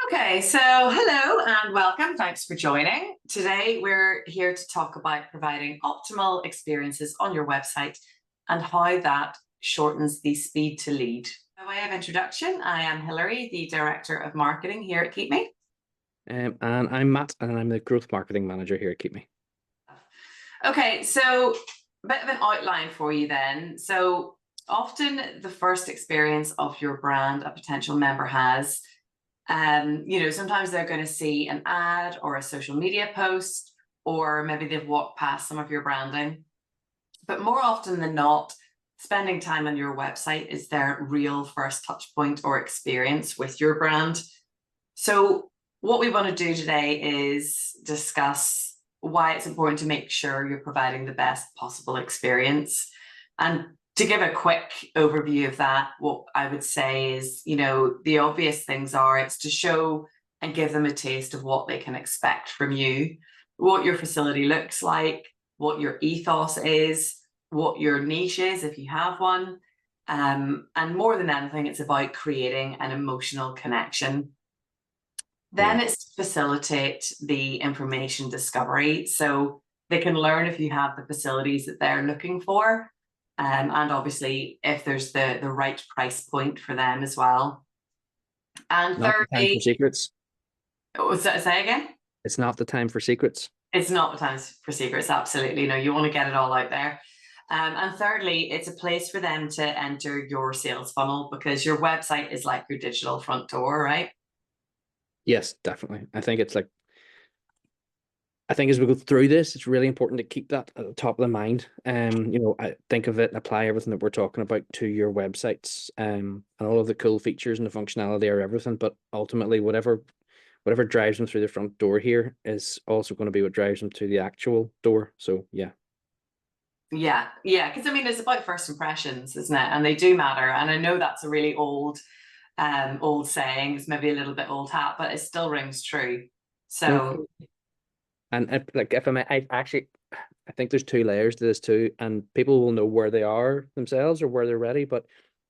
Okay, so hello and welcome. Thanks for joining. Today, we're here to talk about providing optimal experiences on your website and how that shortens the speed to lead. By way of introduction, I am Hilary, the Director of Marketing here at Keepme. And I'm Matt, and I'm the Growth Marketing Manager here at Keepme. Okay, so a bit of an outline for you then. So often the first experience of your brand a potential member has, sometimes they're going to see an ad or a social media post, or maybe they've walked past some of your branding. But more often than not, spending time on your website is their real first touch point or experience with your brand. So what we want to do today is discuss why it's important to make sure you're providing the best possible experience. And to give a quick overview of that, what I would say is, the obvious things are it's to show and give them a taste of what they can expect from you, what your facility looks like, what your ethos is, what your niche is, if you have one. And more than anything, it's about creating an emotional connection. Then it's to facilitate the information discovery. So they can learn if you have the facilities that they're looking for. And obviously, if there's the right price point for them as well. And Not the time for thirdly, secrets. say again? It's not the time for secrets. It's not the time for secrets, absolutely. No, you want to get it all out there. And thirdly, it's a place for them to enter your sales funnel because your website is like your digital front door, right? Yes, definitely. I think as we go through this, it's really important to keep that at the top of the mind. I think of it, apply everything that we're talking about to your websites, and all of the cool features and the functionality are everything. But ultimately, whatever drives them through the front door here is also going to be what drives them to the actual door. So yeah. Yeah, because it's about first impressions, isn't it? And they do matter. And I know that's a really old saying. It's maybe a little bit old hat, but it still rings true. So And if I think there's two layers to this too, and people will know where they are themselves or where they're ready. But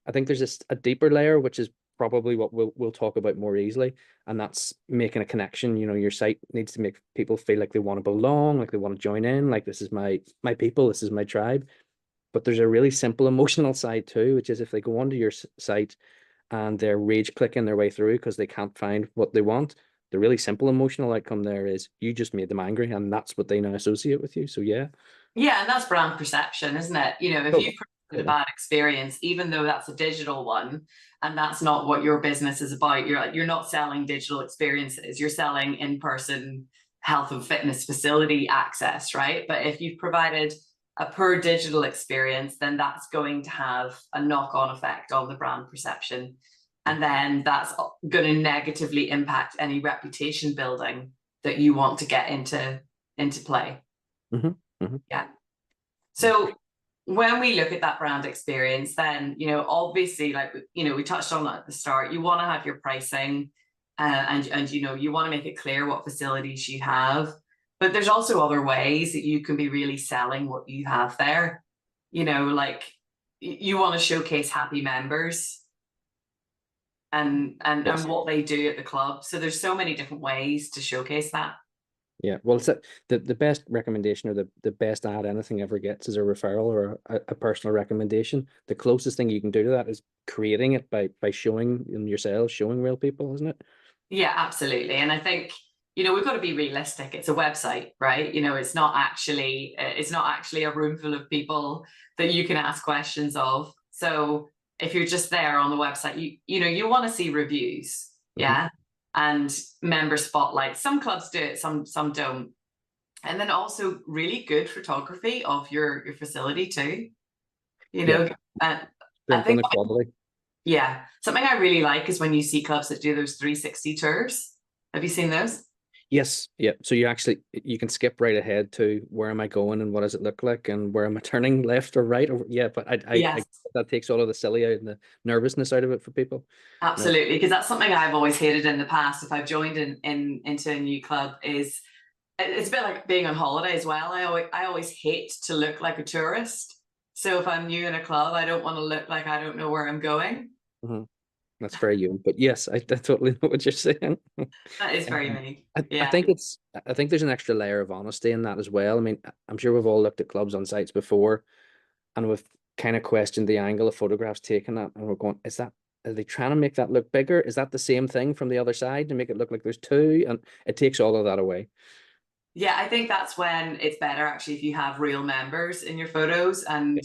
I think there's just a deeper layer, which is probably what we'll talk about more easily, and that's making a connection. Your site needs to make people feel like they want to belong, like they want to join in, like this is my people, this is my tribe. But there's a really simple emotional side too, which is if they go onto your site and they're rage clicking their way through because they can't find what they want, the really simple emotional outcome there is you just made them angry, and that's what they now associate with you. So yeah. yeah, and that's brand perception, isn't it? If Totally. you've created a bad experience, even though that's a digital one, and that's not what your business is about, you're not selling digital experiences, you're selling in-person health and fitness facility access, right? But if you've provided a poor digital experience, then that's going to have a knock-on effect on the brand perception. And then that's going to negatively impact any reputation building that you want to get into play. Yeah. So when we look at that brand experience, then, obviously, like, we touched on that at the start, you want to have your pricing and you want to make it clear what facilities you have. But there's also other ways that you can be really selling what you have there. Like you want to showcase happy members and Yes. what they do at the club. So there's so many different ways to showcase that. Yeah, well, it's the best recommendation or the best ad anything ever gets is a referral or a personal recommendation. The closest thing you can do to that is creating it by showing in yourselves, showing real people, isn't it? Yeah, absolutely. And I think, we've got to be realistic. It's a website, right? It's not actually a room full of people that you can ask questions of. So if you're just there on the website, you want to see reviews. Yeah. And member spotlight. Some clubs do it, some don't. And then also really good photography of your facility too. Yeah, And I jump on think, the quality. yeah, something I really like is when you see clubs that do those 360 tours. Have you seen those? Yes, yeah. So you can skip right ahead to where am I going and what does it look like and where am I turning left or right or yeah. But Yes, that takes all of the silly out and the nervousness out of it for people. No. absolutely. Because that's something I've always hated in the past. If I've joined into a new club, is it's a bit like being on holiday as well. I always hate to look like a tourist. So if I'm new in a club, I don't want to look like I don't know where I'm going. Mhm. That's very you. But yes, I totally know what you're saying. That is very Um, me. I Yeah. think I think there's an extra layer of honesty in that as well. I mean, I'm sure we've all looked at clubs on sites before, and we've kind of questioned the angle of photographs taken at, and we're going, is that, are they trying to make that look bigger? Is that the same thing from the other side to make it look like there's two? And it takes all of that away. Yeah, I think that's when it's better actually if you have real members in your photos, and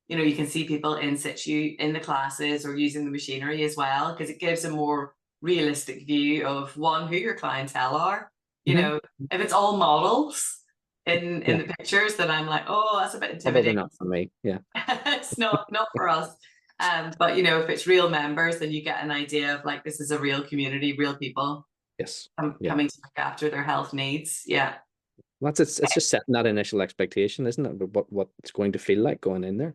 you can see people in situ in the classes or using the machinery as well, because it gives a more realistic view of one, who your clientele are. You Hmm. know, if it's all models in Yeah, the pictures, then I'm like, oh, that's a bit probably intimidating. not for me. Yeah. It's not for us. But if it's real members, then you get an idea of like, this is a real community, real people Yes. Yeah. coming to look after their health needs. Yeah. That's it's just setting that initial expectation, isn't it? But what it's going to feel like going in there.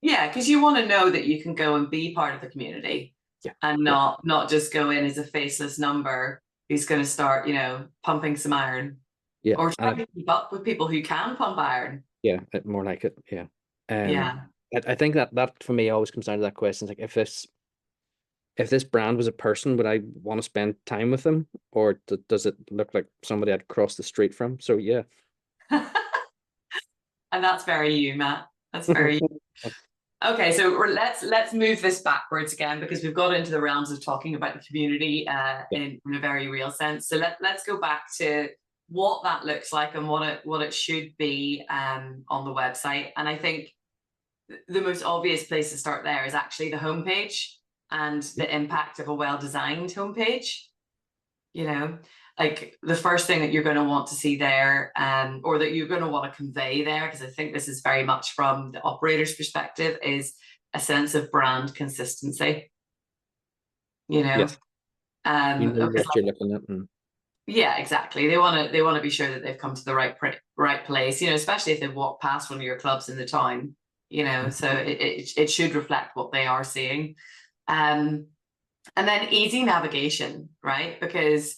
Yeah, because you want to know that you can go and be part of the community, Yeah. and Yeah. not just go in as a faceless number who's going to start, pumping some iron, Yeah. or And trying to keep up with people who can pump iron. yeah, more like it. Yeah. Um, Yeah. I think that for me always comes down to that question. It's like if this brand was a person, would I want to spend time with them, or does it look like somebody I'd cross the street from? So yeah. And that's very you, Matt. That's very okay. So let's move this backwards again, because we've got into the realms of talking about the community Yeah. in a very real sense. So let's go back to what that looks like and what it should be on the website. And I think the most obvious place to start there is actually the homepage and the impact of a well-designed homepage. Like the first thing that you're going to want to see there, or that you're going to want to convey there, because I think this is very much from the operator's perspective, is a sense of brand consistency. You know, Yes. You know because what you're looking at, and yeah, exactly. They want to be sure that they've come to the right place. Especially if they've walked past one of your clubs in the town. So it should reflect what they are seeing. Um, and then easy navigation, right? Because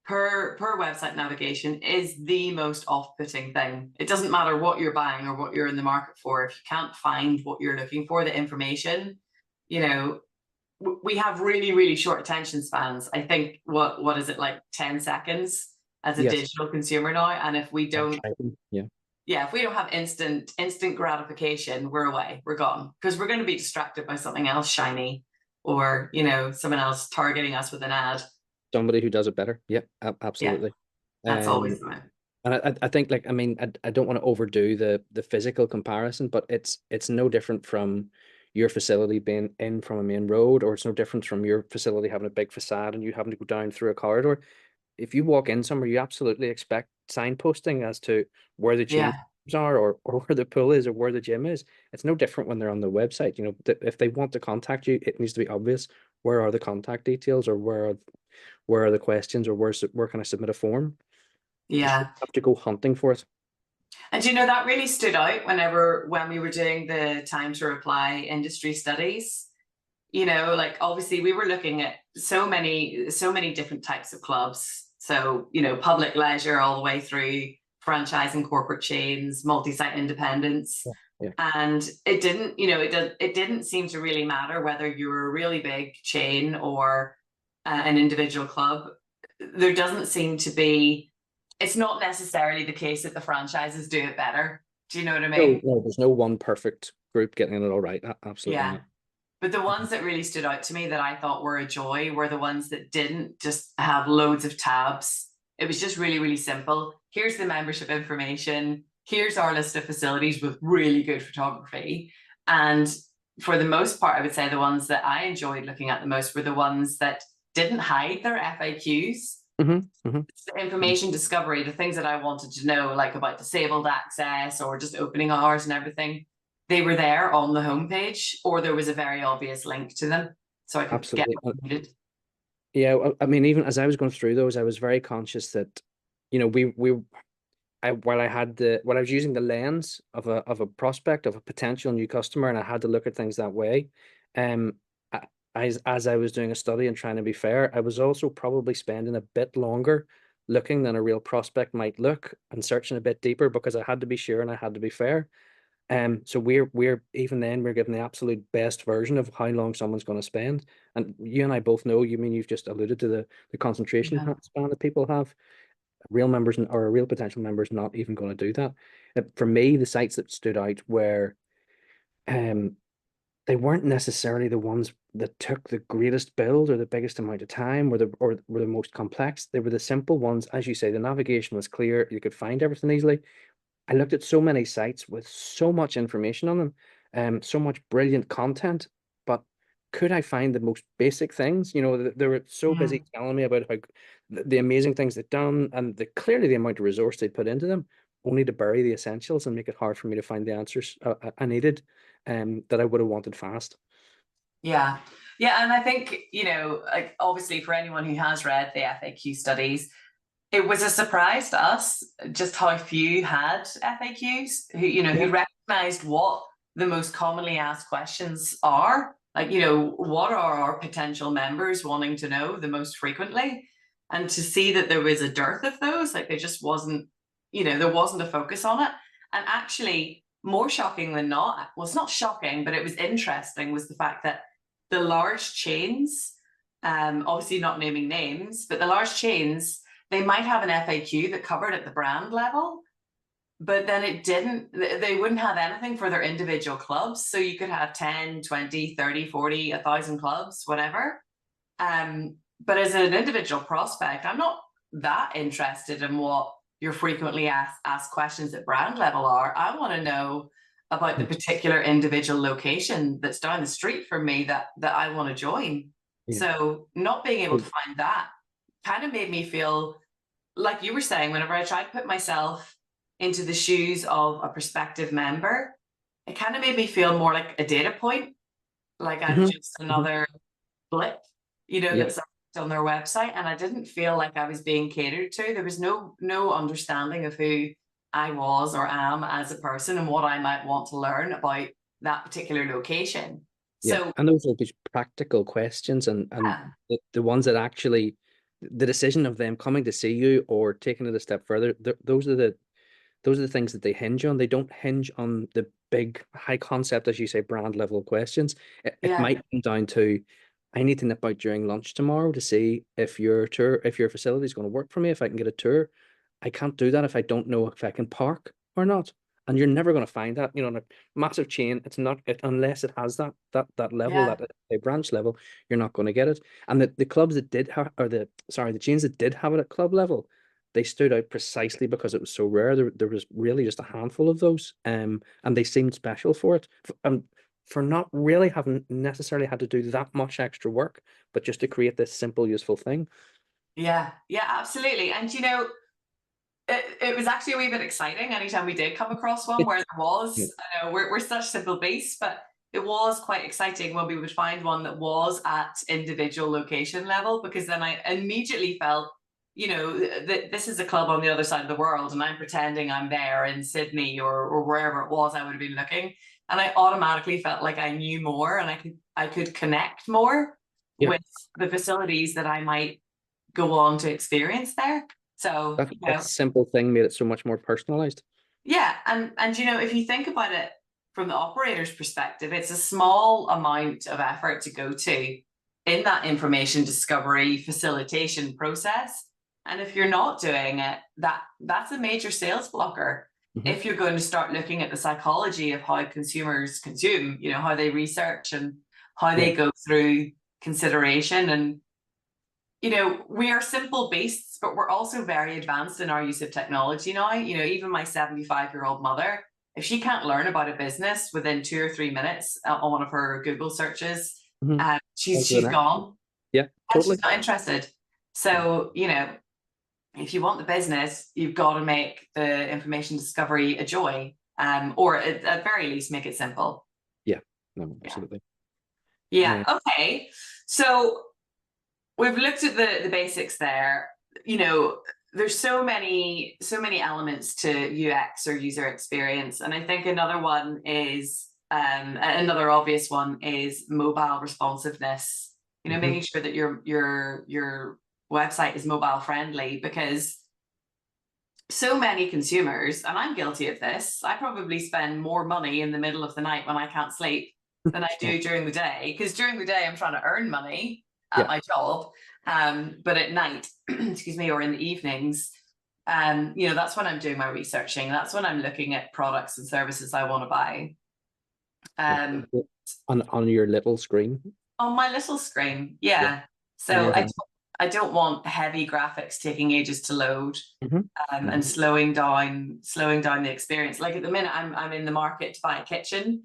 per website navigation is the most off-putting thing. It doesn't matter what you're buying or what you're in the market for. If you can't find what you're looking for, the information, we have really, really short attention spans. I think what is it, like 10 seconds as a yes. digital consumer now? And if we don't, Yeah. yeah, if we don't have instant gratification, we're away, we're gone, because we're going to be distracted by something else shiny, or someone else targeting us with an ad. Somebody who does it better. Yeah, Yeah, absolutely. that's Um, always the way. and I think, like, I mean, I don't want to overdo the physical comparison, but it's no different from your facility being in from a main road, or it's no different from your facility having a big facade and you having to go down through a corridor. If you walk in somewhere, you absolutely expect signposting as to where the change Yeah, rooms are, or where the pool is, or where the gym is. It's no different when they're on the website. If they want to contact you, it needs to be obvious. Where are the contact details, or where are the questions, or where can I submit a form? You shouldn't yeah. have to go hunting for it. And that really stood out when we were doing the time to reply industry studies. Like obviously we were looking at so many different types of clubs. So, public leisure all the way through franchise and corporate chains, multi-site independents. Yeah. Yeah. And it didn't, it didn't seem to really matter whether you were a really big chain or an individual club. There doesn't seem to be, it's not necessarily the case that the franchises do it better. Do you know what I No, mean? no, there's no one perfect group getting it all right. Absolutely Yeah. not. But the ones that really stood out to me that I thought were a joy were the ones that didn't just have loads of tabs. It was just really, really simple. Here's the membership information. Here's our list of facilities with really good photography. And for the most part, I would say the ones that I enjoyed looking at the most were the ones that didn't hide their FAQs. Mm-hmm. Mm-hmm. The information discovery, the things that I wanted to know, like about disabled access or just opening hours and everything, they were there on the homepage, or there was a very obvious link to them, so I could get Absolutely. what I needed. Yeah, I mean, even as I was going through those, I was very conscious that, while I was using the lens of a prospect, of a potential new customer, and I had to look at things that way. Um, as I was doing a study and trying to be fair, I was also probably spending a bit longer looking than a real prospect might look, and searching a bit deeper, because I had to be sure and I had to be fair. So we're even then we're giving the absolute best version of how long someone's going to spend. And you and I both know, you've just alluded to the concentration Yeah. span that people have. Real members or a real potential members not even going to do that. For me, the sites that stood out were um they weren't necessarily the ones that took the greatest build or the biggest amount of time or were the most complex. They were the simple ones. As you say, the navigation was clear. You could find everything easily. I looked at so many sites with so much information on them, so much brilliant content, but could I find the most basic things? They were so Mm. busy telling me about how the amazing things they'd done and clearly the amount of resource they'd put into them, only to bury the essentials and make it hard for me to find the answers I needed, that I would have wanted fast. Yeah. Yeah. And I think, like obviously for anyone who has read the FAQ studies, it was a surprise to us just how few had FAQs who Yeah. recognized what the most commonly asked questions are. Like, what are our potential members wanting to know the most frequently? And to see that there was a dearth of those, like there just wasn't, there wasn't a focus on it. And actually, more shocking than not, well, it's not shocking, but it was interesting, was the fact that the large chains, obviously not naming names, but the large chains, they might have an FAQ that covered at the brand level, but then they wouldn't have anything for their individual clubs. So you could have 10, 20, 30, 40, 1,000 clubs, whatever. But as an individual prospect, I'm not that interested in what your frequently asked questions at brand level are. I want to know about the particular individual location that's down the street from me that I want to join. Yeah. So not being able to find that kind of made me feel like you were saying, whenever I tried to put myself into the shoes of a prospective member, it kind of made me feel more like a data point, like I'm just another blip, Yeah. that's on their website. And I didn't feel like I was being catered to. There was no understanding of who I was or am as a person and what I might want to learn about that particular location. Yeah, So and those are these practical questions, and yeah, the ones that actually the decision of them coming to see you or taking it a step further, those are the things that they hinge on. They don't hinge on the big high concept, as you say, brand level questions. It yeah, might come down to, I need to nip out during lunch tomorrow to see if your facility is going to work for me, if I can get a tour. I can't do that if I don't know if I can park or not. And you're never going to find that, in a massive chain. It's not unless it has that level, yeah, that a branch level, you're not going to get it. And the clubs that did have, or the chains that did have it at club level, they stood out precisely because it was so rare. There was really just a handful of those, and they seemed special for it, for not really having necessarily had to do that much extra work, but just to create this simple, useful thing. yeah, yeah, absolutely. And it was actually a wee bit exciting anytime we did come across one where there Yeah. was, I know we're such simple beasts, but it was quite exciting when we would find one that was at individual location level, because then I immediately felt, that this is a club on the other side of the world and I'm pretending I'm there in Sydney or wherever it was I would have been looking. And I automatically felt like I knew more and I could connect more Yeah. with the facilities that I might go on to experience there. So, That simple thing made it so much more personalized. yeah, and if you think about it from the operator's perspective, it's a small amount of effort to go to in that information discovery facilitation process. And if you're not doing it, that's a major sales blocker. If you're going to start looking at the psychology of how consumers consume, how they research and how Yeah. they go through consideration. And we are simple beasts, but we're also very advanced in our use of technology now. Even my 75-year-old mother, if she can't learn about a business within 2 or 3 minutes on one of her Google searches, On to the she's next. gone Yeah, and totally. she's not interested. So, if you want the business, you've got to make the information discovery a joy, or at very least, make it simple. Yeah, no, Yeah. absolutely. Yeah. Okay. So we've looked at the basics there. There's so many elements to UX or user experience, and I think another one is another obvious one is mobile responsiveness. Making sure that your website is mobile friendly, because so many consumers, and I'm guilty of this, I probably spend more money in the middle of the night when I can't sleep than I Yeah. do during the day, because during the day I'm trying to earn money at Yeah. my job, but at night, excuse me, or in the evenings, you know, that's when I'm doing my researching. That's when I'm looking at products and services I want to buy. Yeah. Um, On your little screen. on my little screen, Yeah. yeah. So Amazing. I don't want heavy graphics taking ages to load, Mhm. and slowing down the experience. Like at the minute, I'm in the market to buy a kitchen,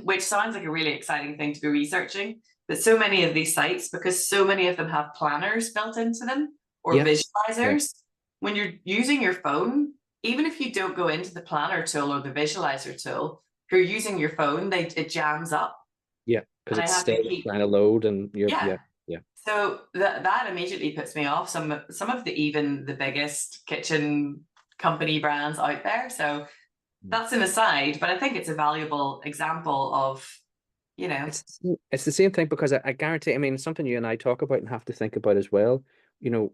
which sounds like a really exciting thing to be researching. But so many of these sites, because so many of them have planners built into them or Yeah. Yeah. visualizers, when you're using your phone, even if you don't go into the planner tool or the visualizer tool, if you're using your phone, it jams up, Yeah. Because and I it's have still to keep, trying to load and you're, yeah. yeah. Yeah. So that immediately puts me off some of the even the biggest kitchen company brands out there. So that's an aside, but I think it's a valuable example of, you know, It's the same thing because I guarantee, I mean, it's something you and I talk about and have to think about as well. You know,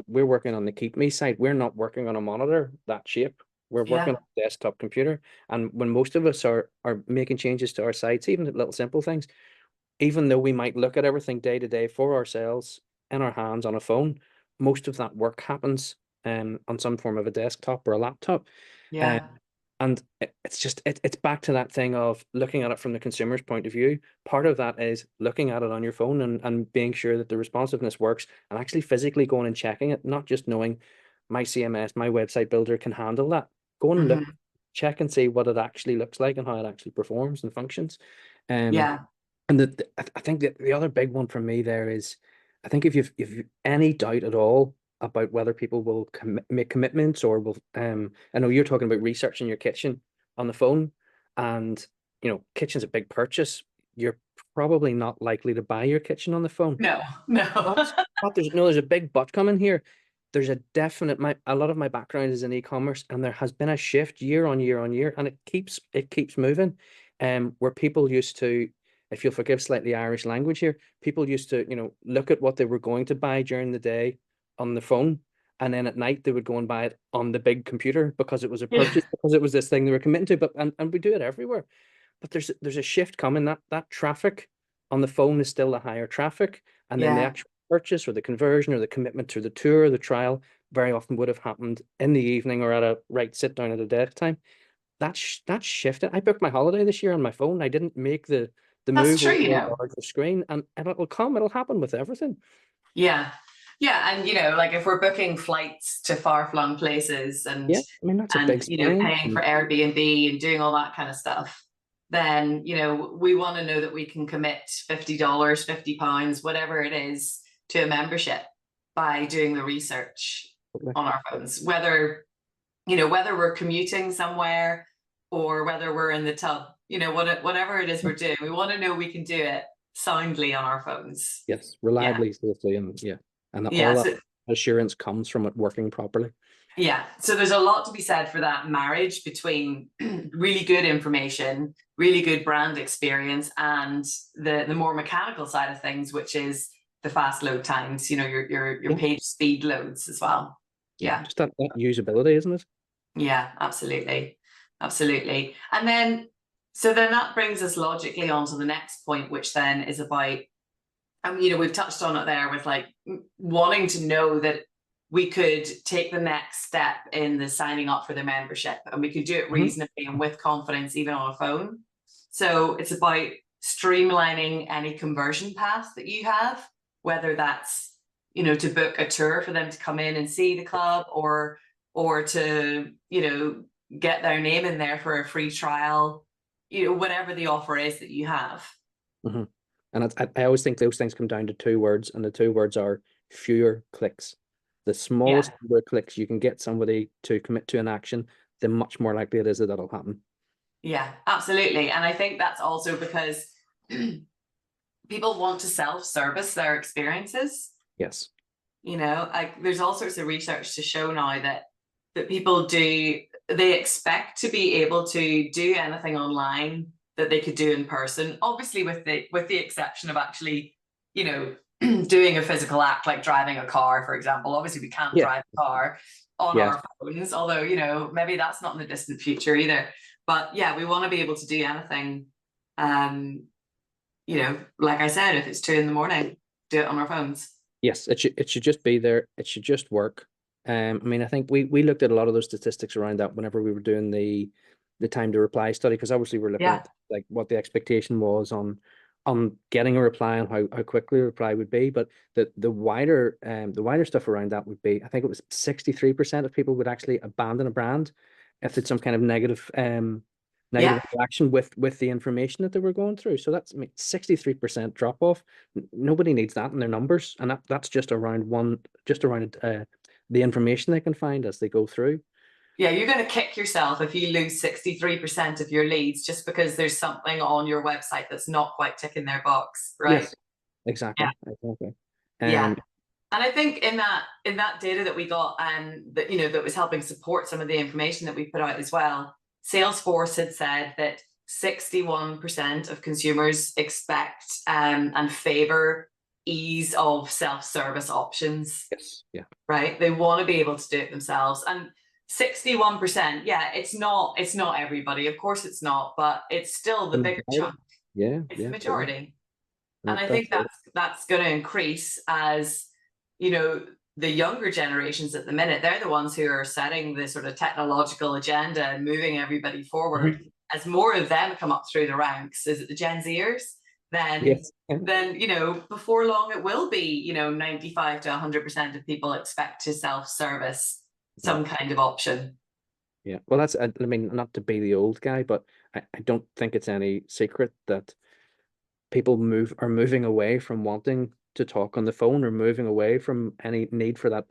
we're working on the Keepme site. We're not working on a monitor that shape. We're working yeah. on a desktop computer. And when most of us are making changes to our sites, even little simple things, even though we might look at everything day to day for ourselves in our hands on a phone, most of that work happens on some form of a desktop or a laptop. Um, Yeah. and it's just it's back to that thing of looking at it from the consumer's point of view. Part of that is looking at it on your phone and being sure that the responsiveness works and actually physically going and checking it, not just knowing my CMS, my website builder can handle that. Go and look, Hmm. check and see what it actually looks like and how it actually performs and functions. Um, Yeah. and I think that the other big one for me there is, I think if you've any doubt at all about whether people will make commitments or will, I know you're talking about researching your kitchen on the phone, and you know, kitchen's a big purchase. You're probably not likely to buy your kitchen on the phone. No, no. But there's a big but coming here. There's a definite a lot of my background is in e-commerce, and there has been a shift year on year on year, and it keeps moving. Where people used to, if you'll forgive slightly Irish language here, people used to, you know, look at what they were going to buy during the day on the phone, and then at night they would go and buy it on the big computer because it was a Yeah. purchase, because it was this thing they were committing to. But and we do it everywhere. But there's a shift coming. That traffic on the phone is still the higher traffic, and then the Yeah. actual purchase or the conversion or the commitment to the tour or the trial very often would have happened in the evening or at a right sit down at a desk time. That's shifted. I booked my holiday this year on my phone. I didn't make the That's move true, over you to a know. larger screen, and it'll come. It'll happen with everything. Yeah. Yeah. And, you know, like if we're booking flights to far-flung places Yeah, I mean that's a big you know, spend. paying for Airbnb and doing all that kind of stuff, then, you know, we want to know that we can commit $50, £50, whatever it is, to a membership by doing the research on our phones, whether, you know, whether we're commuting somewhere or whether we're in the tub, you know, whatever it is we're doing, we want to know we can do it soundly on our phones. Yes, Yeah. reliably, safely, and yeah, and all Yeah. that So assurance comes from it working properly. yeah, so there's a lot to be said for that marriage between really good information, really good brand experience, and the more mechanical side of things, which is the fast load times, you know, your Yeah, page speed loads as well. yeah, Yeah, just that usability, isn't it? yeah, absolutely. Absolutely. And then so then that brings us logically on to the next point, which then is about, you know, we've touched on it there with like wanting to know that we could take the next step in the signing up for the membership, and we could do it Mhm. reasonably and with confidence, even on a phone. So it's about streamlining any conversion path that you have, whether that's, you know, to book a tour for them to come in and see the club, or to, you know, get their name in there for a free trial, you know, whatever the offer is that you have. Mhm. And I always think those things come down to two words, and the two words are fewer clicks. The Yeah. smallest number of clicks you can get somebody to commit to an action, the much more likely it is that that'll happen. Yeah, absolutely. And I think that's also because people want to self-service their experiences. Yes. You know, like there's all sorts of research to show now that people do, they expect to be able to do anything online that they could do in person. Obviously, with the exception of actually, you know, doing a physical act like driving a car, for example. Obviously, we can't Yeah. drive a car on Yes. our phones, although, you know, maybe that's not in the distant future either. But yeah, we want to be able to do anything. You know, like I said, if it's 2 in the morning, do it on our phones. Yes, it should just be there. It should just work. I mean, I think we looked at a lot of those statistics around that whenever we were doing the time to reply study, because obviously we're looking Yeah. at like what the expectation was on getting a reply and how quickly a reply would be. But the wider stuff around that would be, I think it was 63% of people would actually abandon a brand if it's some kind of negative Yeah. interaction with the information that they were going through. So that's, I mean, 63% drop off. Nobody needs that in their numbers, and that's just around the information they can find as they go through. Yeah, you're going to kick yourself if you lose 63% of your leads just because there's something on your website that's not quite ticking their box, right? Yes, exactly, Yeah. exactly. Yeah. Um, And I think in that data that we got, and that, you know, that was helping support some of the information that we put out as well, Salesforce had said that 61% of consumers expect and favor ease of self-service options, yes, yeah. right? They want to be able to do it themselves. And 61%, yeah, it's not everybody. Of course it's not, but it's still the The bigger majority. chunk. Yeah, It's the yeah, totally. majority. And That, I that's think it. that's going to increase as, you know, the younger generations at the minute, they're the ones who are setting the sort of technological agenda and moving everybody forward. Mhm. As more of them come up through the ranks, is it the Gen Zers? Then Yes. then, you know, before long it will be, you know, 95 to 100% of people expect to self-service Yeah. some kind of option. Yeah. Well, that's, I mean, not to be the old guy, but I don't think it's any secret that people are moving away from wanting to talk on the phone, or moving away from any need for that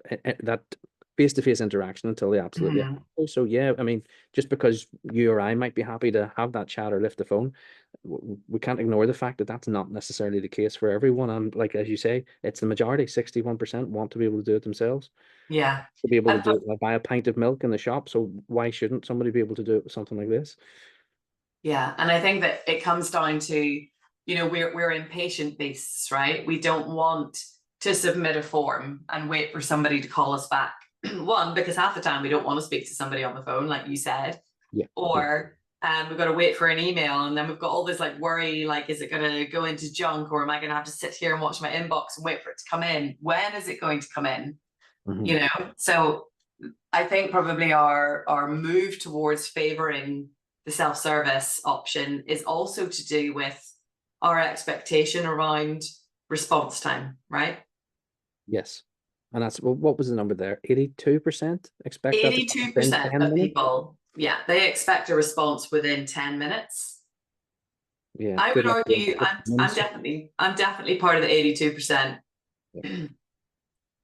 face-to-face interaction until they absolutely have Mhm. to. So yeah, I mean, just because you or I might be happy to have that chat or lift the phone, we can't ignore the fact that that's not necessarily the case for everyone. And like, as you say, it's the majority. 61% want to be able to do it themselves, Yeah. to be able to And do it, like, buy a pint of milk in the shop. So why shouldn't somebody be able to do it with something like this? yeah, and I think that it comes down to, you know, we're impatient beasts, right? We don't want to submit a form and wait for somebody to call us back. One, because half the time we don't want to speak to somebody on the phone, like you said, Yeah, yeah. or we've got to wait for an email, and then we've got all this like worry, like, is it going to go into junk, or am I going to have to sit here and watch my inbox and wait for it to come in? When is it going to come in? Mhm. You know, so I think probably our move towards favoring the self-service option is also to do with our expectation around response time, right? Yes. And that's, well, what was the number there? 82% expect that to come within 82% 10 of minutes? people, yeah, they expect a response within 10 minutes. Yeah, I good would luck with argue that. I'm definitely part of the 82%. Yeah.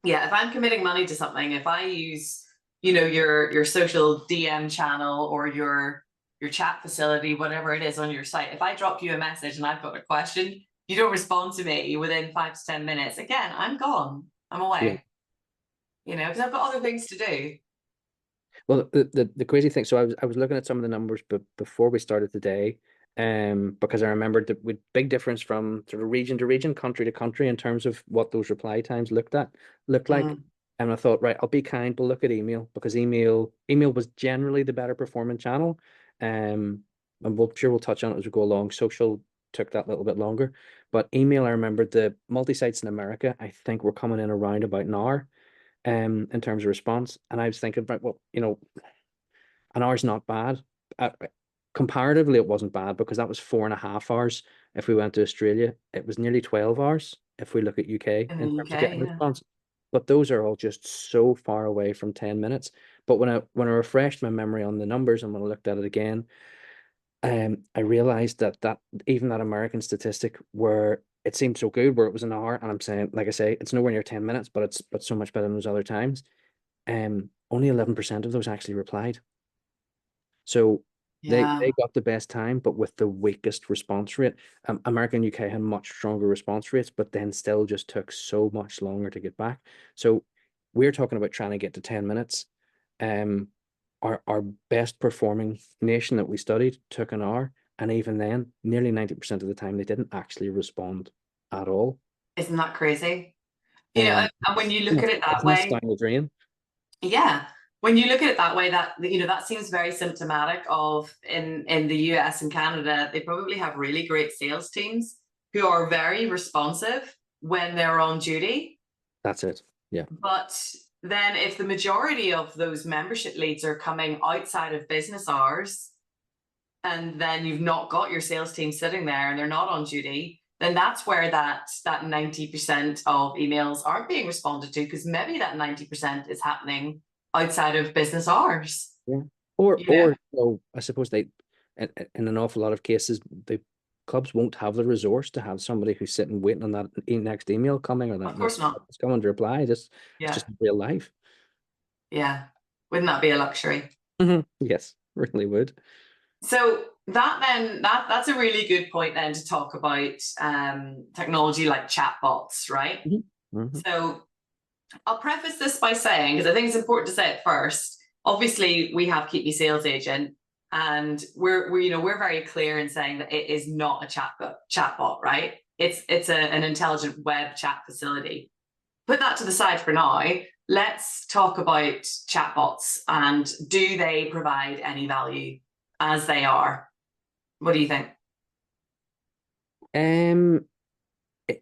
Yeah, if I'm committing money to something, if I use, you know, your social DM channel or your chat facility, whatever it is on your site, if I drop you a message and I've got a question, you don't respond to me within 5 to 10 minutes, again, I'm gone. I'm Yeah. away, you know, because I've got other things to do. Well, the crazy thing, so I was looking at some of the numbers, but before we started today, because I remembered that with big difference from sort of region to region, country to country, in terms of what those reply times looked like. Mm, And I thought, right, I'll be kind, but look at email, because email was generally the better performing channel. And we'll touch on it as we go along. Social took that little bit longer, but email, I remembered the multi-sites in America, I think we're coming in around about an hour in terms of response. And I was thinking, right, well, an hour's not bad. Comparatively, it wasn't bad, because that was 4.5 hours. If we went to Australia, it was nearly 12 hours if we look at UK in the in terms of getting UK, a yeah. response. But those are all just so far away from 10 minutes. But when I refreshed my memory on the numbers, and when I looked at it again, I realized that even that American statistic, where it seemed so good, where it was an hour, and I'm saying, like I say, it's nowhere near 10 minutes, but it's so much better than those other times. Only 11% of those actually replied. So they Yeah. got the best time, but with the weakest response rate. America and UK had much stronger response rates, but then still just took so much longer to get back. So we're talking about trying to get to 10 minutes. Um, our best performing nation that we studied took an hour, and even then, nearly 90% of the time, they didn't actually respond at all. Isn't that crazy? Um, And when you look at it that business way, down the drain. yeah, when you look at it that way, that that seems very symptomatic of in the US and Canada, they probably have really great sales teams who are very responsive when they're on duty. That's it. Yeah. But then if the majority of those membership leads are coming outside of business hours, and then you've not got your sales team sitting there and they're not on duty, then that's where that 90% of emails aren't being responded to, because maybe that 90% is happening outside of business hours. Yeah. You know, Or so I suppose they, in an awful lot of cases, the clubs won't have the resource to have somebody who's sitting waiting on that next email coming or of that course next not. it's coming to reply. Just it's Yeah, just real life. yeah. Wouldn't that be a luxury? Yes, really would. So that's a really good point then to talk about technology like chatbots, right? Mhm. Mhm. So I'll preface this by saying, because I think it's important to say it first. Obviously, we have Keepme Sales Agent, and we're very clear in saying that it is not a chatbot, right? An intelligent web chat facility. Put that to the side for now. Let's talk about chatbots and do they provide any value as they are? What do you think? Um,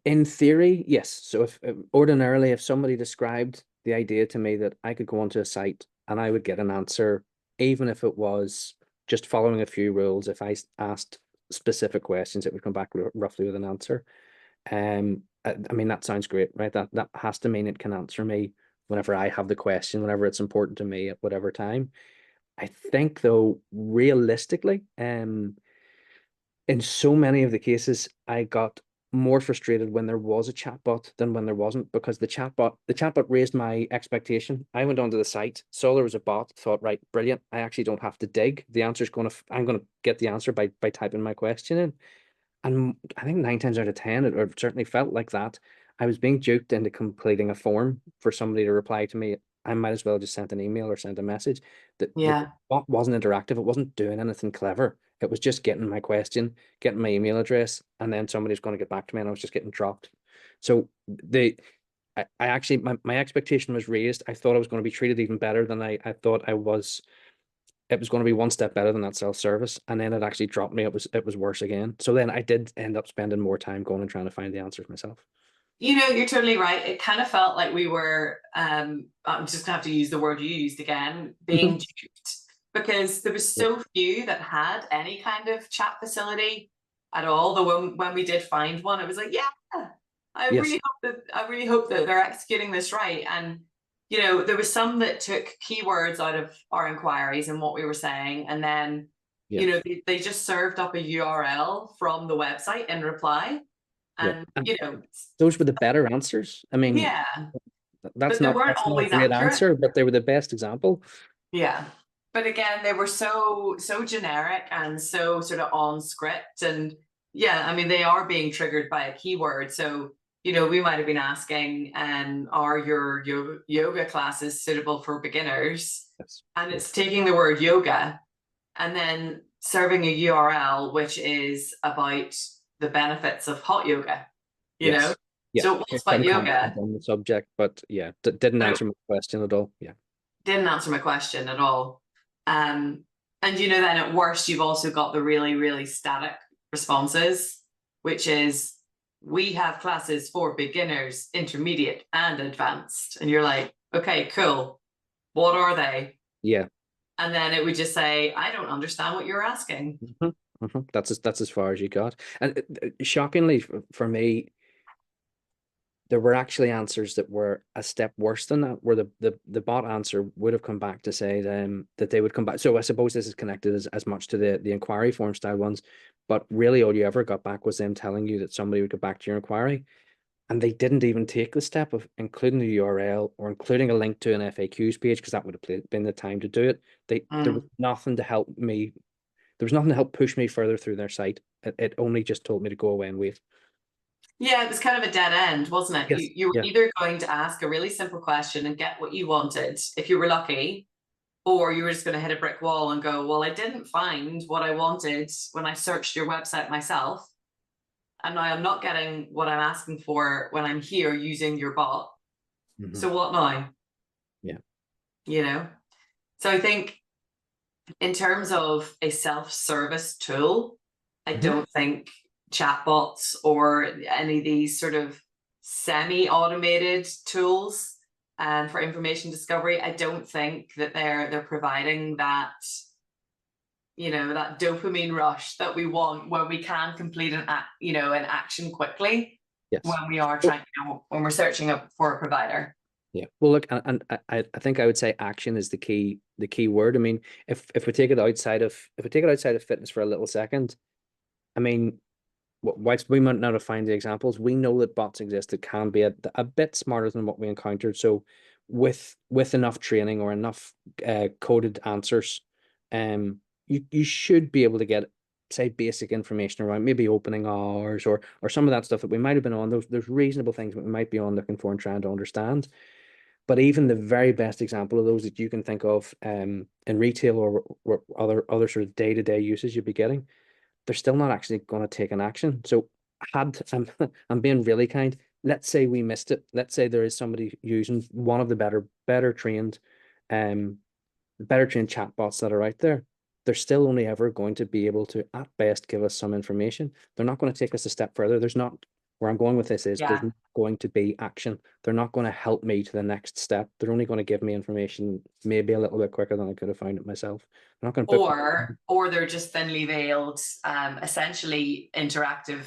in theory, yes. So if ordinarily, if somebody described the idea to me that I could go onto a site and I would get an answer, even if it was just following a few rules, if I asked specific questions, it would come back roughly with an answer. I mean, that sounds great, right? That has to mean it can answer me whenever I have the question, whenever it's important to me at whatever time. I think though, realistically, in so many of the cases, I got more frustrated when there was a chatbot than when there wasn't, because the chatbot raised my expectation. I went onto the site, saw there was a bot, thought, right, brilliant. I actually don't have to dig. The answer's I'm gonna get the answer by typing my question in. And I think 9 times out of 10, or it certainly felt like that. I was being duped into completing a form for somebody to reply to me. I might as well just sent an email or sent a message. The Yeah. bot wasn't interactive. It wasn't doing anything clever. It was just getting my question, getting my email address, and then somebody's going to get back to me, and I was just getting dropped. So I actually my expectation was raised. I thought I was going to be treated even better than I thought I was. It was going to be one step better than that self-service, and then it actually dropped me. It was worse again. So then I did end up spending more time going and trying to find the answers myself. You're totally right. It kind of felt like we were, I'm just gonna have to use the word you used again, being duped, because there was Yeah. so few that had any kind of chat facility at all. Though when we did find one, it was like, yeah, Yes. I really hope that they're executing this right. And there was some that took keywords out of our inquiries and what we were saying, and then Yeah. they just served up a URL from the website in reply. Yeah. And And those were the better answers. I mean, yeah, that's but they not weren't that's not a always great accurate. answer, but they were the best example. Yeah. But again, they were so generic and so sort of on script. And yeah, I mean, they are being triggered by a keyword. So, we might have been asking, are your yoga classes suitable for beginners? Yes. And Yeah. it's taking the word yoga and then serving a URL, which is about the benefits of hot yoga, you know? Yes. Yeah. So it was Here's about some yoga, content on the subject, but yeah, didn't but it answer my question at all. Yeah. didn't answer my question at all. Um, and then at worst, you've also got the really, really static responses, which is we have classes for beginners, intermediate, and advanced. And you're like, okay, cool. What are they? Yeah. And then it would just say, I don't understand what you're asking. That's as far as you got. And shockingly for me, there were actually answers that were a step worse than that, where the bot answer would have come back to say that they would come back. So I suppose this is connected as much to the inquiry form style ones, but really all you ever got back was them telling you that somebody would go back to your inquiry, and they didn't even take the step of including the URL or including a link to an FAQs page, because that would have been the time to do it. There was Mm. nothing to help me. There was nothing to help push me further through their site. It only just told me to go away and wait. Yeah, it was kind of a dead end, wasn't it? Yes. You were Yeah. either going to ask a really simple question and get what you wanted, if you were lucky, or you were just going to hit a brick wall and go, well, I didn't find what I wanted when I searched your website myself. and now I'm not getting what I'm asking for when I'm here using your bot. So what now? Yeah. You know? So I think in terms of a self-service tool, I don't think chatbots or any of these sort of semi-automated tools for information discovery, I don't think that they're providing that, that dopamine rush that we want when we can complete an action quickly. Yes. When we are trying, when we're searching up for a provider. Yeah. Well, look, and I think I would say action is the key word. I mean, if we take it outside of fitness for a little second, I mean, whilst we might not have found the examples, we know that bots exist that can be a bit smarter than what we encountered. So with enough training or enough coded answers, you should be able to get, say, basic information around maybe opening hours or some of that stuff that we might have been on. There's reasonable things that we might be on looking for and trying to understand. But even the very best example of those that you can think of in retail or other sort of day-to-day uses you'd be getting, they're still not actually going to take an action. So I'm being really kind. Let's say we missed it. Let's say there is somebody using one of the better trained chatbots that are out there. They're still only ever going to be able to, at best, give us some information. They're not going to take us a step further. There's not, where I'm going with this is there's not going to be action. They're not going to help me to the next step. They're only going to give me information maybe a little bit quicker than I could have found it myself. They're not going to or they're just thinly veiled, essentially interactive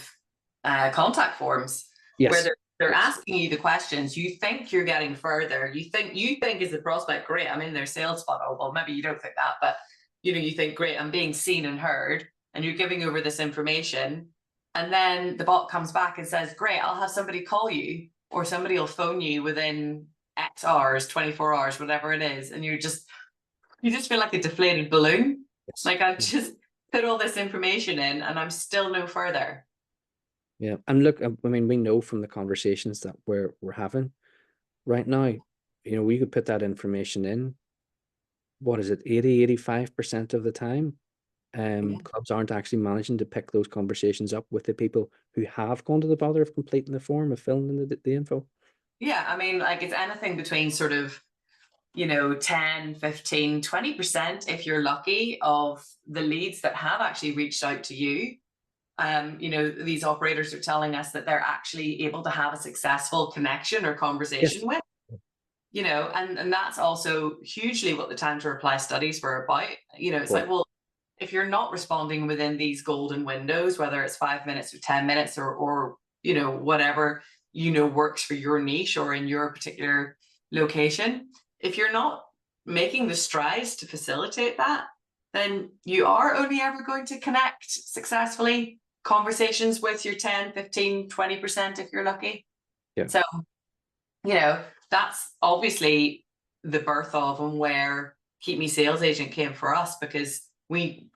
contact forms. Yes. Where they're asking you the questions. You think you're getting further. You think as a prospect, great, I'm in their sales funnel. Well, maybe you don't think that, but you think, great, I'm being seen and heard, and you're giving over this information. And then the bot comes back and says, great, I'll have somebody call you, or somebody will phone you within X hours, 24 hours, whatever it is. And you just feel like a deflated balloon. Yes. Like I've just put all this information in and I'm still no further. Yeah. And look, I mean, we know from the conversations that we're having right now, we could put that information in, what is it, 85% of the time. Clubs aren't actually managing to pick those conversations up with the people who have gone to the bother of completing the form, of filling in the info. Yeah, I mean, like it's anything between sort of 10, 15, 20%, if you're lucky, of the leads that have actually reached out to you. These operators are telling us that they're actually able to have a successful connection or conversation with. And that's also hugely what the time to reply studies were about. It's like, well, if you're not responding within these golden windows, whether it's 5 minutes or 10 minutes or whatever, works for your niche or in your particular location, if you're not making the strides to facilitate that, then you are only ever going to connect successfully conversations with your 10, 15, 20% if you're lucky. Yeah. So, that's obviously the birth of and where Keepme Sales Agent came for us, because we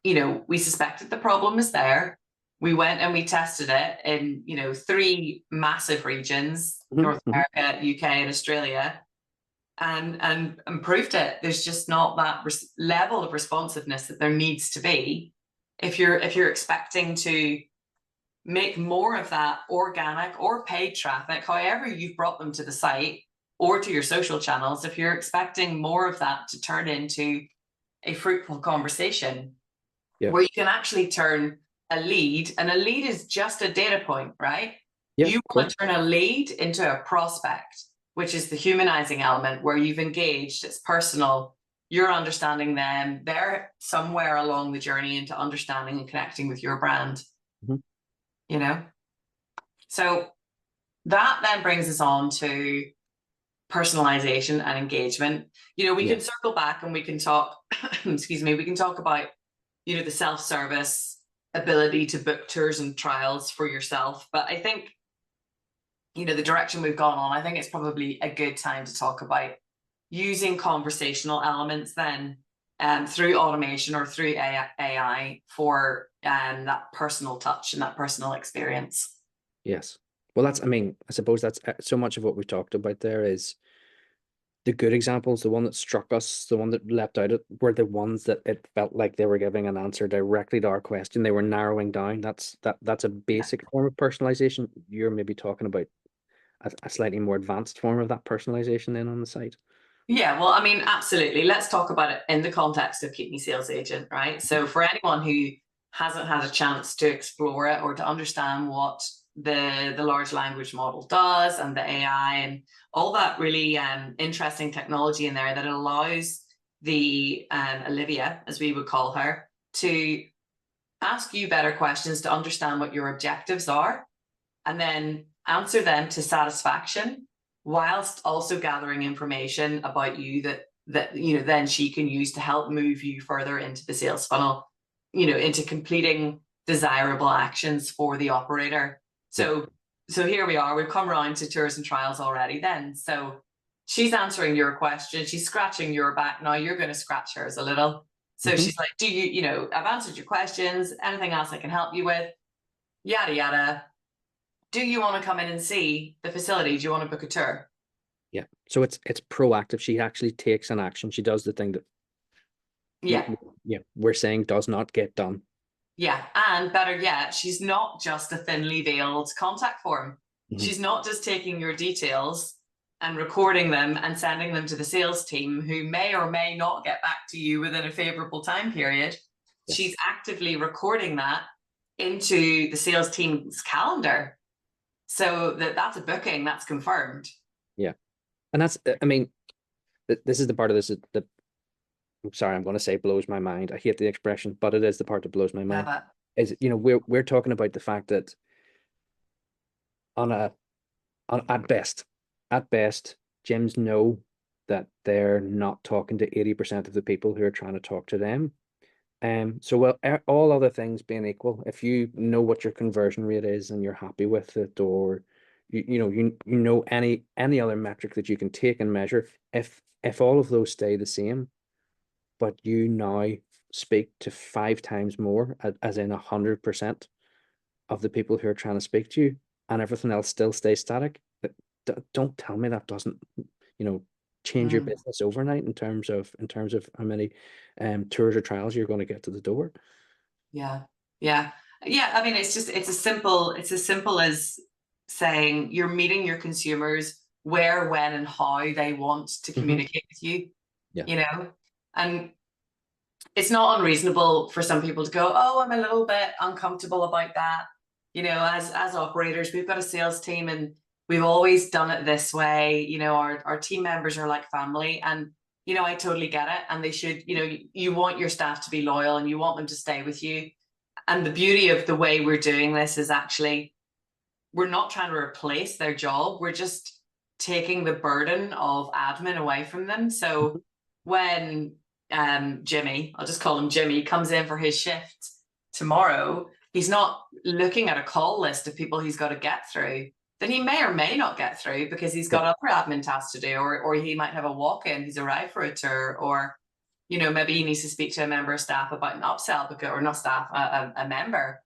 suspected the problem is there. We went and we tested it in, 3 massive regions, North America, UK, and Australia, and proved it. There's just not that level of responsiveness that there needs to be if you're expecting to make more of that organic or paid traffic, however you've brought them to the site or to your social channels. If you're expecting more of that to turn into a fruitful conversation, where you can actually turn a lead, and a lead is just a data point, right? You want to turn a lead into a prospect, which is the humanizing element, where you've engaged, it's personal, you're understanding them, they're somewhere along the journey into understanding and connecting with your brand. So that then brings us on to personalization and engagement. We can circle back and we can talk, excuse me, we can talk about, the self-service ability to book tours and trials for yourself. But I think, the direction we've gone on, I think it's probably a good time to talk about using conversational elements then through automation or through AI for that personal touch and that personal experience. Yes. Well, I suppose that's so much of what we've talked about there is the good examples, the one that struck us, the one that leapt out, were the ones that it felt like they were giving an answer directly to our question. They were narrowing down. That's a basic form of personalization. You're maybe talking about a slightly more advanced form of that personalization then on the site. Yeah, well, I mean, absolutely. Let's talk about it in the context of Keepme Sales Agent, right? So for anyone who hasn't had a chance to explore it or to understand what the large language model does and the AI and all that really interesting technology in there that allows the Olivia, as we would call her, to ask you better questions to understand what your objectives are and then answer them to satisfaction whilst also gathering information about you that then she can use to help move you further into the sales funnel, into completing desirable actions for the operator. So here we are, we've come around to tours and trials already then. So she's answering your question, she's scratching your back. Now you're going to scratch hers a little. So she's like, do you, I've answered your questions, anything else I can help you with? Yada, yada. Do you want to come in and see the facility? Do you want to book a tour? Yeah. So it's proactive. She actually takes an action. She does the thing that we're saying does not get done. Yeah. And better yet, she's not just a thinly veiled contact form. She's not just taking your details and recording them and sending them to the sales team who may or may not get back to you within a favorable time period. Yes. She's actively recording that into the sales team's calendar. So that's a booking, that's confirmed. Yeah. And that's, I mean, this is the part of this that, I'm sorry, I'm going to say blows my mind. I hate the expression, but it is the part that blows my mind. Is, we're talking about the fact that at best, gyms know that they're not talking to 80% of the people who are trying to talk to them. So all other things being equal, if you know what your conversion rate is and you're happy with it, or you know any other metric that you can take and measure, if all of those stay the same, but you now speak to 5 times more, as in 100% of the people who are trying to speak to you, and everything else still stays static, don't tell me that doesn't change your business overnight in terms of how many tours or trials you're going to get to the door. Yeah. I mean, it's as simple as saying you're meeting your consumers where, when, and how they want to communicate with you. And it's not unreasonable for some people to go, oh, I'm a little bit uncomfortable about that. As operators, we've got a sales team and we've always done it this way. Our team members are like family, and I totally get it. And they should, you want your staff to be loyal and you want them to stay with you. And the beauty of the way we're doing this is actually, we're not trying to replace their job. We're just taking the burden of admin away from them. So when Jimmy, I'll just call him Jimmy, comes in for his shift tomorrow, he's not looking at a call list of people he's got to get through. Then he may or may not get through because he's got other admin tasks to do, or he might have a walk-in, he's arrived for a tour, or maybe he needs to speak to a member of staff about an upsell, or not staff, a member.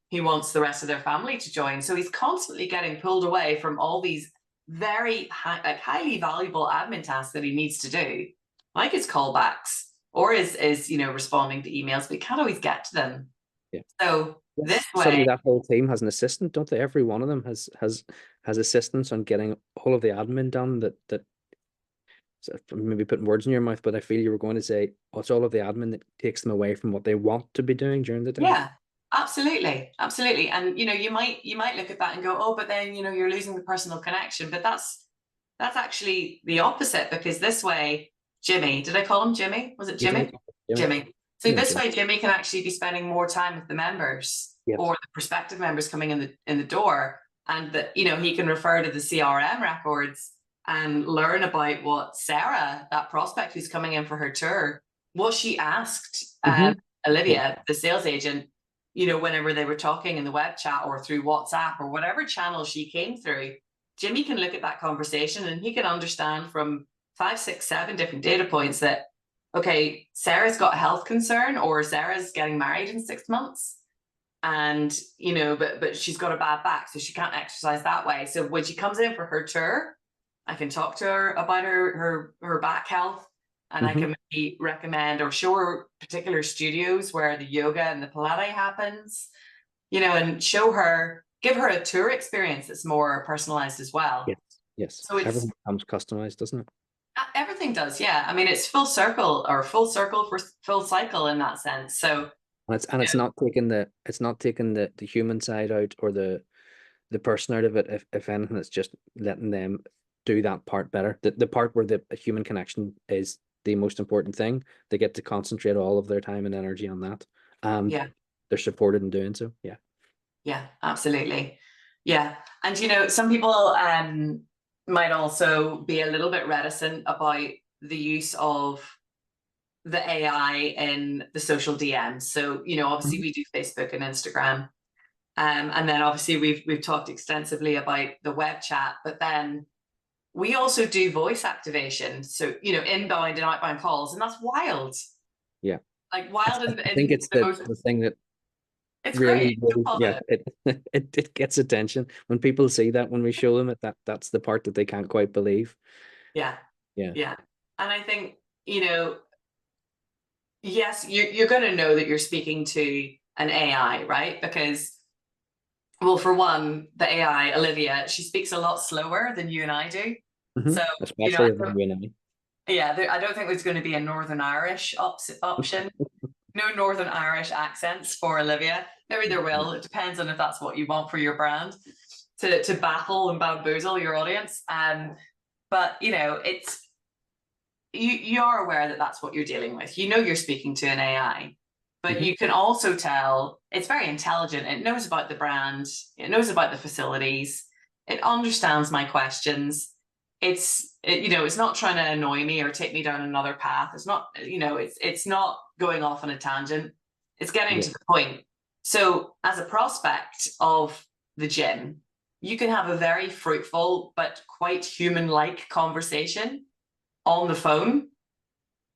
He wants the rest of their family to join. So he's constantly getting pulled away from all these very highly valuable admin tasks that he needs to do, like his callbacks or is responding to emails, but he can't always get to them. Yeah. So this way, suddenly that whole team has an assistant, don't they? Every one of them has assistants on getting all of the admin done. That so maybe putting words in your mouth, but I feel you were going to say, oh, it's all of the admin that takes them away from what they want to be doing during the day. Yeah, absolutely. And you might look at that and go, oh, but then you're losing the personal connection. But that's actually the opposite, because this way, Jimmy, did I call him Jimmy? Was it Jimmy? Jimmy. So this way, Jimmy can actually be spending more time with the members or the prospective members coming in the door, and that he can refer to the CRM records and learn about what Sarah, that prospect who's coming in for her tour, what she asked Olivia, the sales agent, whenever they were talking in the web chat or through WhatsApp or whatever channel she came through. Jimmy can look at that conversation and he can understand from 5, 6, 7 different data points that, okay, Sarah's got a health concern, or Sarah's getting married in 6 months, and but she's got a bad back, so she can't exercise that way. So when she comes in for her tour, I can talk to her about her back health, and I can maybe recommend or show her particular studios where the yoga and the Pilates happens, and give her a tour experience that's more personalized as well. Yes, yes. So it's Everything becomes customized, doesn't it? everything does, yeah. I mean, it's full circle for full cycle in that sense. So And it's not taking the human side out, or the person out of it. If anything, it's just letting them do that part better. The part where the human connection is the most important thing. They get to concentrate all of their time and energy on that. yeah, They're supported in doing so. Yeah. yeah, absolutely. Yeah. And some people might also be a little bit reticent about the use of the AI in the social DMs. So, obviously we do Facebook and Instagram. And then obviously we've talked extensively about the web chat, but then we also do voice activation. So, inbound and outbound calls, and that's wild. Yeah. Like wild I think in it's the the most, the thing that it's great. really, really, I love yeah, it. it gets attention when people see that, when we show them it, that's the part that they can't quite believe. Yeah. Yeah. Yeah. And I think, yes, you're going to know that you're speaking to an AI, right? Because, well, for one, the AI, Olivia, she speaks a lot slower than you and I do. So, Especially if they're winning. I don't think there's going to be a Northern Irish option. No Northern Irish accents for Olivia. Maybe there will. It depends on if that's what you want for your brand, to baffle and bamboozle your audience. But it's you are aware that that's what you're dealing with. You're speaking to an AI, but you can also tell it's very intelligent. It knows about the brand. It knows about the facilities. It understands my questions. It's not trying to annoy me or take me down another path. It's not, it's not going off on a tangent. It's getting to the point. So as a prospect of the gym, you can have a very fruitful but quite human-like conversation on the phone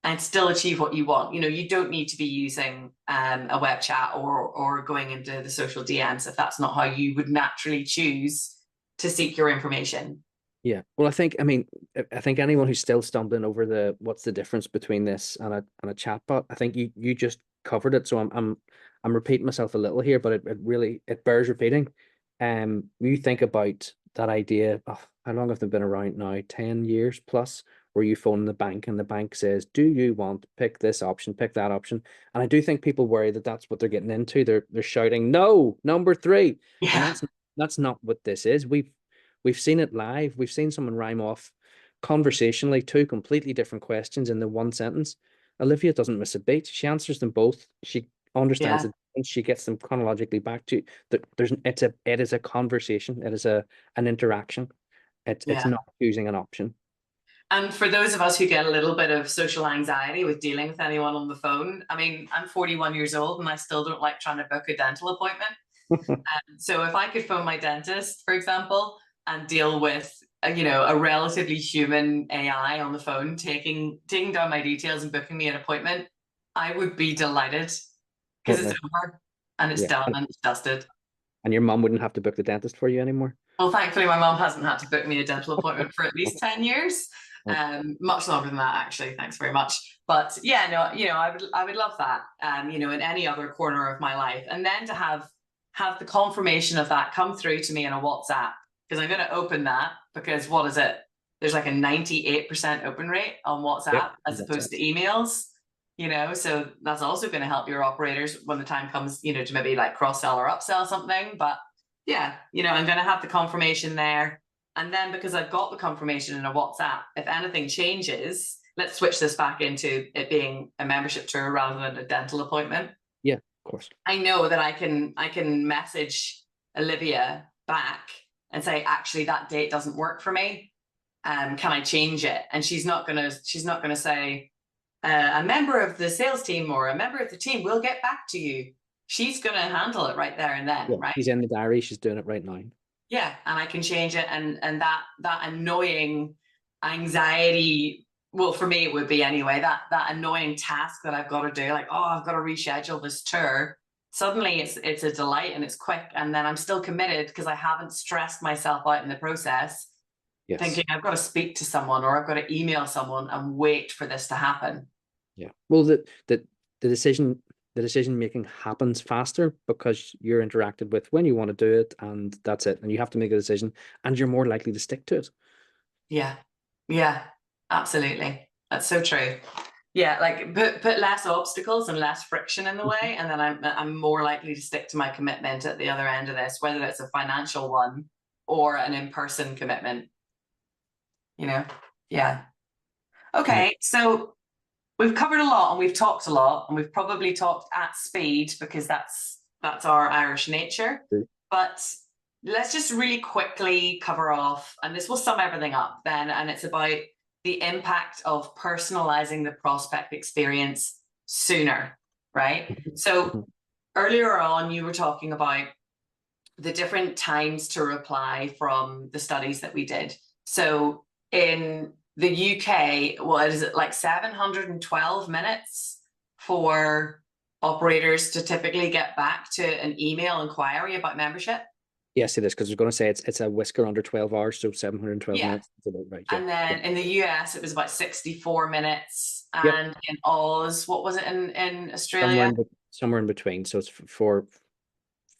and still achieve what you want. You don't need to be using a web chat or going into the social DMs if that's not how you would naturally choose to seek your information. Yeah. Well, I think anyone who's still stumbling over what's the difference between this and a chatbot, I think you just covered it. So I'm repeating myself a little here, but it really bears repeating. You think about that idea of how long have they been around now? 10 years plus, where you phone the bank and the bank says, do you want pick this option, pick that option? And I do think people worry that that's what they're getting into. They're shouting, no, number 3. Yeah. And that's not what this is. We've seen it live. We've seen someone rhyme off conversationally 2 completely different questions in the one sentence. Olivia doesn't miss a beat. She answers them both. She understands Yeah. it, and she gets them chronologically back to it is a conversation. It is an interaction. It's Yeah. not choosing an option. And for those of us who get a little bit of social anxiety with dealing with anyone on the phone, I mean, I'm 41 years old and I still don't like trying to book a dental appointment. So if I could phone my dentist, for example, and deal with a relatively human AI on the phone, taking down my details and booking me an appointment, I would be delighted because it's Totally. over and it's Yeah. done and it's dusted. And your mum wouldn't have to book the dentist for you anymore. Well, thankfully, my mom hasn't had to book me a dental appointment for at least 10 years. Much longer than that, actually. Thanks very much. But yeah, no, I would love that. In any other corner of my life, and then to have the confirmation of that come through to me in a WhatsApp, because I'm going to open that, because what is it? There's like a 98% open rate on WhatsApp as opposed to emails. So that's also going to help your operators when the time comes, to maybe like cross-sell or upsell something. But yeah, I'm going to have the confirmation there. And then because I've got the confirmation in a WhatsApp, if anything changes, let's switch this back into it being a membership tour rather than a dental appointment. Yeah, of course. I know that I can message Olivia back and say, actually, that date doesn't work for me. Can I change it? And she's not gonna say, a member of the sales team or a member of the team will get back to you. She's gonna handle it right there and then, right? She's in the diary. She's doing it right now. Yeah, and I can change it, and that annoying anxiety. Well, for me, it would be anyway, that annoying task that I've got to do, like, oh, I've got to reschedule this tour. Suddenly it's a delight and it's quick, and then I'm still committed because I haven't stressed myself out in the process. Yes. thinking I've got to speak to someone or I've got to email someone and wait for this to happen. Yeah. Well, the decision the decision making happens faster because you're interacted with when you want to do it, and that's it. And you have to make a decision, and you're more likely to stick to it. Yeah. Yeah, absolutely. That's so true. Yeah, like put less obstacles and less friction in the way, and then I'm more likely to stick to my commitment at the other end of this, whether it's a financial one or an in-person commitment, you know? Yeah. Uh, Okay, so we've covered a lot and we've talked a lot and we've probably talked at speed because that's our Irish nature. But let's just really quickly cover off, and this will sum everything up then, and it's about the impact of personalizing the prospect experience sooner, right? So mhm. earlier on, you were talking about the different times to reply from the studies that we did. So in the UK, what is it, like 712 minutes for operators to typically get back to an email inquiry about membership? Yes, it is, because I was going to say it's a whisker under 12 hours, so 712 Yeah. minutes. That's about right. Yeah. And then in the US, it was about 64 minutes. Yep. And in Oz, what was it in Australia? Somewhere in between. So it's for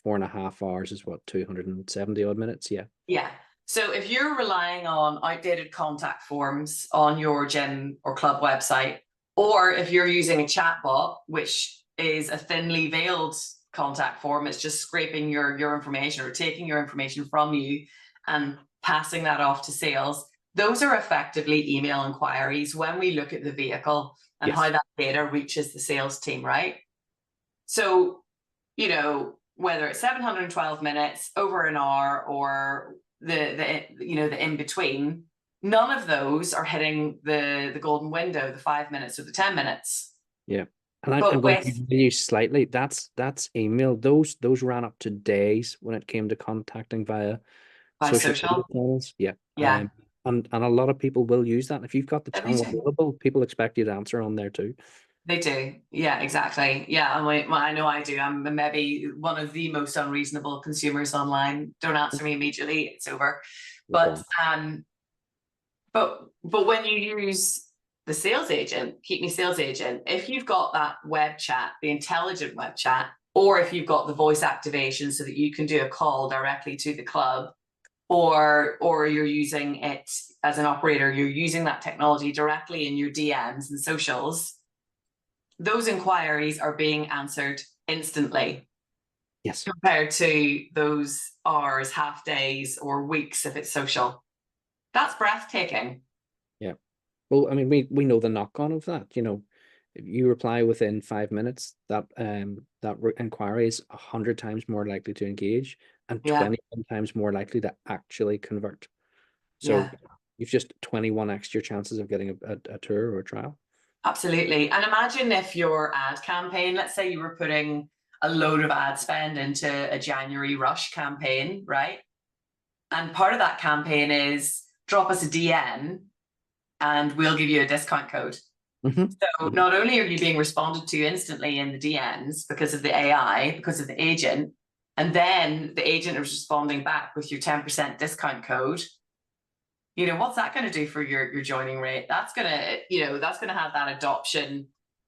4.5 hours is what, 270 odd minutes. Yeah. Yeah. So if you're relying on outdated contact forms on your gym or club website, or if you're using a chatbot, which is a thinly veiled contact form, it's just scraping your information or taking your information from you and passing that off to sales. Those are effectively email inquiries when we look at the vehicle and how Yes. that data reaches the sales team, right? So, whether it's 712 minutes, over an hour, or the in between, none of those are hitting the golden window, the 5 minutes or the 10 minutes. Yeah. And I'm But going to with give you slightly. That's email. Those ran up to days when it came to contacting via by social media social, channels. Yeah. yeah, And a lot of people will use that. If you've got the they channel do. available, people expect you to answer on there too. They do. Yeah, exactly. Yeah, and I know I do. I'm maybe one of the most unreasonable consumers online. Don't answer me immediately; it's over. You're But grand. But when you use the sales agent, Keepme sales agent, if you've got that web chat, the intelligent web chat, or if you've got the voice activation so that you can do a call directly to the club, or you're using it as an operator, you're using that technology directly in your DMs and socials, those inquiries are being answered instantly Yes. compared to those hours, half days, or weeks if it's social. That's breathtaking. Yeah. Well, I mean, we know the knock on of that. If you reply within 5 minutes, that inquiry is 100 times more likely to engage and Yeah, 21 times more likely to actually convert. So yeah. you've just 21x your chances of getting a tour or a trial. Absolutely. And imagine if your ad campaign, let's say you were putting a load of ad spend into a January rush campaign, right? And part of that campaign is drop us a DM and we'll give you a discount code. Mm-hmm. So not only are you being responded to instantly in the DMs because of the AI, because of the agent, and then the agent is responding back with your 10% discount code. What's that going to do for your joining rate? That's going to have that adoption,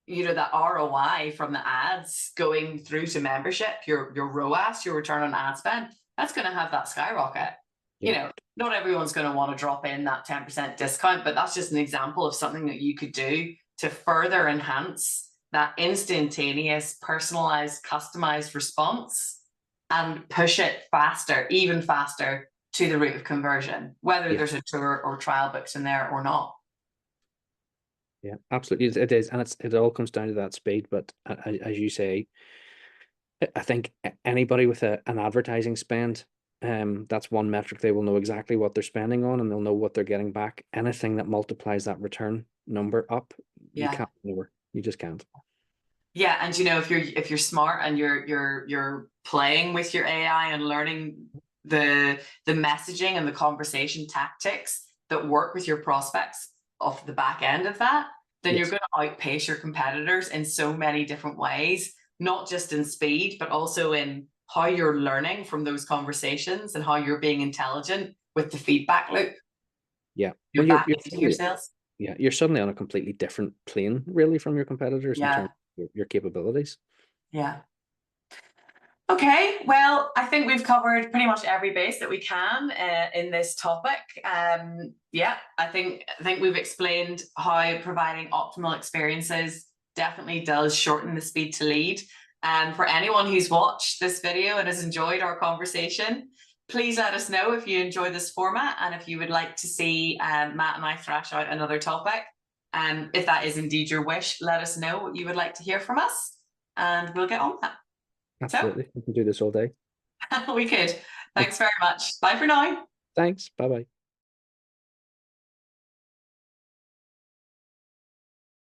that ROI from the ads going through to membership, your ROAS, your return on ad spend. That's going to have that skyrocket. Yeah. Not everyone's going to want to drop in that 10% discount, but that's just an example of something that you could do to further enhance that instantaneous, personalized, customized response and push it faster, even faster, to the route of conversion, whether Yeah. there's a tour or trial books in there or not. Yeah. Absolutely. It is. And it all comes down to that speed. But as you say, I think anybody with an advertising spend, that's one metric they will know exactly what they're spending on, and they'll know what they're getting back. Anything that multiplies that return number up, you Yeah. can't ignore. You just can't. Yeah, and if you're smart and you're playing with your AI and learning the messaging and the conversation tactics that work with your prospects off the back end of that, then you're Yes. going to outpace your competitors in so many different ways, not just in speed, but also in how you're learning from those conversations and how you're being intelligent with the feedback loop. Yeah. you're Well, back into your sales. yeah, you're suddenly on a completely different plane, really, from your competitors in terms of your capabilities. Yeah. Okay, well, I think we've covered pretty much every base that we can in this topic. Yeah, I think we've explained how providing optimal experiences definitely does shorten the speed to lead. For anyone who's watched this video and has enjoyed our conversation, please let us know if you enjoy this format and if you would like to see Matt and I thrash out another topic. If that is indeed your wish, let us know what you would like to hear from us, and we'll get on that. Absolutely. We can do this all day. We could. Thanks very much. Bye for now. Thanks. Bye-bye.